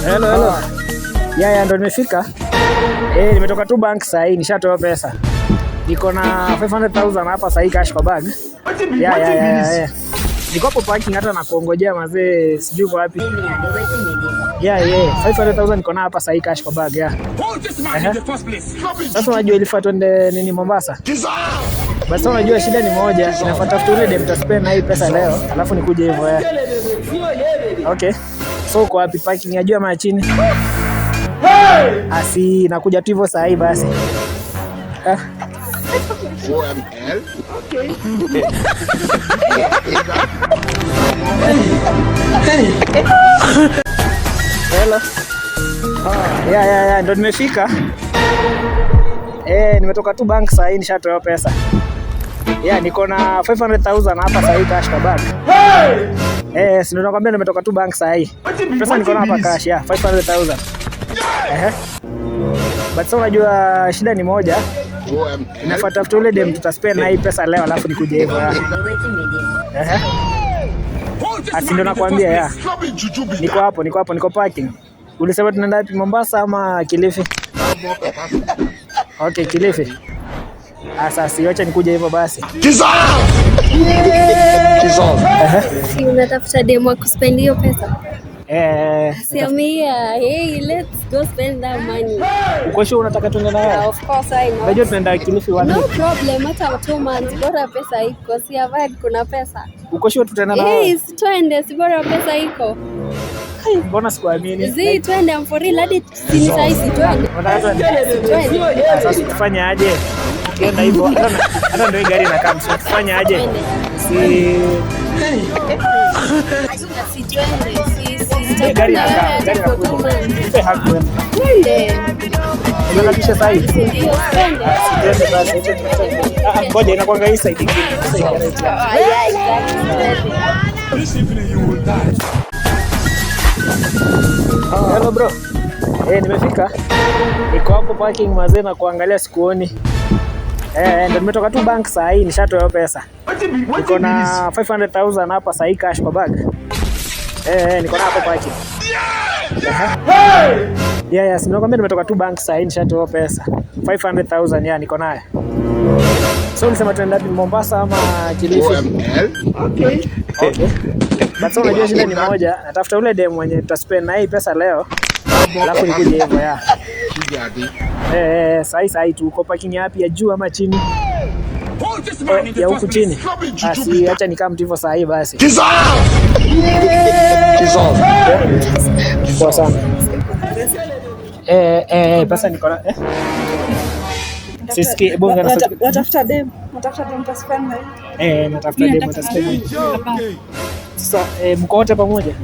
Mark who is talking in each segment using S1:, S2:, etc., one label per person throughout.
S1: Hello, hello. Ya ndo nimefika. Nimetoka tu bank sasa hii nishatoa pesa. Niko na 500,000 hapa sasa hii cash kwa bag. Ya. Niko hapo parking hata na kuongojea mazee sijui kwa wapi. 500,000 niko na hapa sasa hii cash kwa bag ya. Sasa unajua ilifaa twende nini Mombasa? Basi unajua shida ni moja, inafuata future dem tuspend na hii pesa leo, alafu nikuje hivyo ya. Okay. So kwa wapi parking ya juu ama chini? Asi nakuja tu hivyo saa hii basi. Hello. Ndo nimefika. Nimetoka tu bank saa hii nishatoa pesa. Niko na 500,000 hapa saa hii cash kwa bag. Si ndo nakwambia nimetoka tu bank saa hii. Pesa niko na hapa cash 500,000. But so unajua shida ni moja. Inafuata future ule dem tutaspend na hii pesa leo alafu nikuje hivyo ya. Asi ndo nakwambia ya. Niko parking. Ulisema tunaenda wapi Mombasa ama Kilifi? Okay, Kilifi. Sasa acha nikuje hivyo basi.
S2: Si unatafuta demo wa kuspend hiyo pesa? Siamia, hey, let's go spend that money.
S1: Uko sure unataka tuende na wewe?
S2: Of course I know.
S1: Unajua tunaenda Kilifi wapi?
S2: No problem, hata 2 months bora pesa iko. Si avoid kuna pesa.
S1: Uko sure tutaenda na wewe?
S2: Yes, twende, si bora pesa iko.
S1: Mbona sikuamini?
S2: Zi twende for real hadi sini saisi twende. Twende.
S1: Sasa tufanye aje? Tukienda hivyo hata ndio gari na kama tufanye aje? Si gari na kuja.
S2: Twende.
S1: Unalapisha sahi?
S2: Ndio, twende.
S1: Twende basi. Ngoja inakuanga hii side nyingine. Hello bro. Nimefika. Niko hapo parking mazee na kuangalia sikuoni. Ndio nimetoka tu bank saa hii nishatoa pesa. Niko na 500,000 hapa saa hii cash kwa bag. Niko na hapo parking. Yes, nakwambia nimetoka tu bank saa hii nishatoa pesa. 500,000 niko nayo. So nisema tunaenda Mombasa ama Kilifi? Okay. But so unajua shida ni moja, natafuta ule dem mwenye tutaspend na hii pesa leo. Alafu nikuje hivyo ya. Sai tuko parking yapi ya juu ama chini? Ya huku chini. Basi acha nikaa mtu hivyo saa hii basi. Poa sana. Pesa niko na Sisi bonga
S3: natafuta dem tutaspend na
S1: hii. Natafuta dem tutaspend. Sasa mko wote pamoja?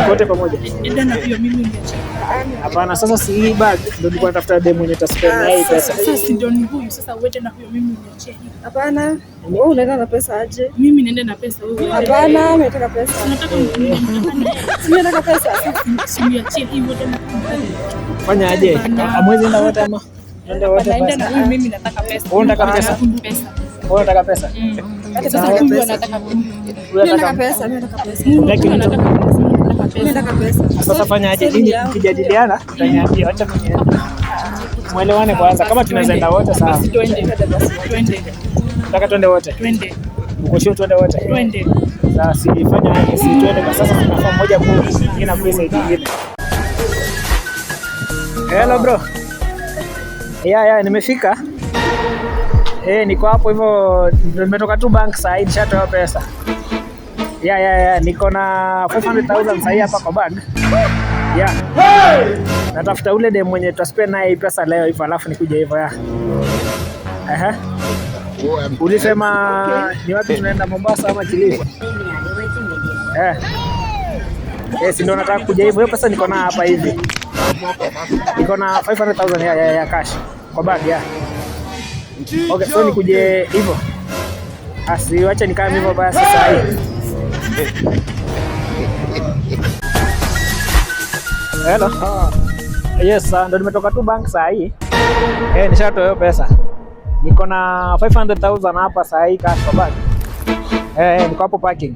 S1: Mko wote pamoja?
S3: Nenda na hiyo mimi niache.
S1: Hapana, sasa si hii bag ndio nilikuwa natafuta demo mwenye taspend na hii pesa.
S3: Sasa si ndio ni huyu sasa uende na hiyo mimi niache.
S4: Hapana. Wewe unaenda na pesa aje?
S3: Mimi naenda na pesa wewe.
S4: Hapana, mimi nataka pesa.
S3: Nataka
S4: Mimi nataka pesa.
S3: Siniachie hivyo tena.
S1: Fanya aje? Amwezi enda wote ama? Nenda wote basi.
S3: Naenda na huyu mimi nataka pesa.
S1: Wewe unataka pesa? Wewe unataka pesa?
S3: Sasa huyu anataka
S4: pesa.
S1: Sasa fanya aje? Nini tukijadiliana tutaniambia acha muelewane kwanza kama tunaweza enda wote sawa.
S3: Twende.
S1: Nataka twende wote.
S3: Twende.
S1: Uko sure twende wote?
S3: Twende.
S1: Sasa sifanya aje? Si twende kwa sasa tunafaa moja kwa nyingine na pesa nyingine. Hello bro. Nimefika. Niko hapo hivyo nimetoka tu bank saa hii nishatoa pesa. Niko na 500,000 saa hii hapa kwa bag. Natafuta ule dem mwenye tutaspend naye hii pesa leo hivyo alafu nikuje hivyo ya. Ulisema ni wapi tunaenda Mombasa ama Kilifi? Si ndio nataka kuja hivyo. Hiyo pesa niko na hapa hivi. Niko na 500,000 ya cash kwa bag ya. Okay, so nikuje hivyo. Acha nikaa hivyo basi sasa hii. Hello. Yes, ndo nimetoka tu bank saa hii. Nishatoa hiyo pesa. Niko na 500,000 hapa saa hii cash kwa bag. Niko hapo parking.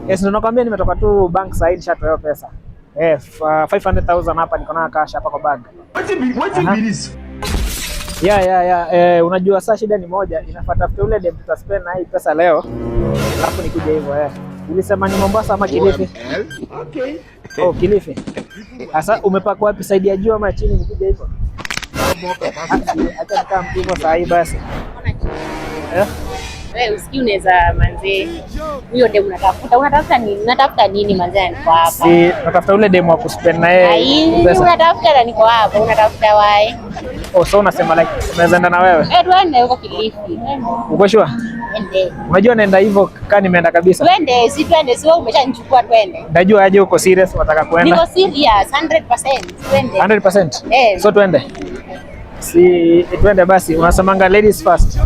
S1: Yes, ndio nakwambia nimetoka tu bank side nishatoa pesa. 500,000 hapa niko na cash hapa kwa bag. Yeah. Unajua saa shida ni moja, inafuata after ule dem tutaspend na hii pesa leo. Alafu nikuje hivyo Ulisema ni Mombasa ama Kilifi?
S4: Okay.
S1: Oh, Kilifi. Sasa umepaka wapi, side ya juu ama chini nikuje hivyo? Acha nikaa mpigo saa hii basi.
S2: Wewe usikii unaweza manze. Huyo dem unatafuta nini? Unatafuta nini manze niko hapa?
S1: Si natafuta ule dem wa kuspend na yeye
S2: pesa. Unatafuta na niko hapa, unatafuta wapi?
S1: Oh, so unasema like unaweza enda na wewe?
S2: Tuende huko Kilifi.
S1: Uko sure?
S2: Twende.
S1: Unajua naenda hivyo kama nimeenda kabisa.
S2: Twende, si wewe umeshanichukua twende.
S1: Najua aje uko serious unataka kuenda.
S2: Niko serious 100%. Twende.
S1: 100%? So twende. Si twende basi, unasemanga ladies first.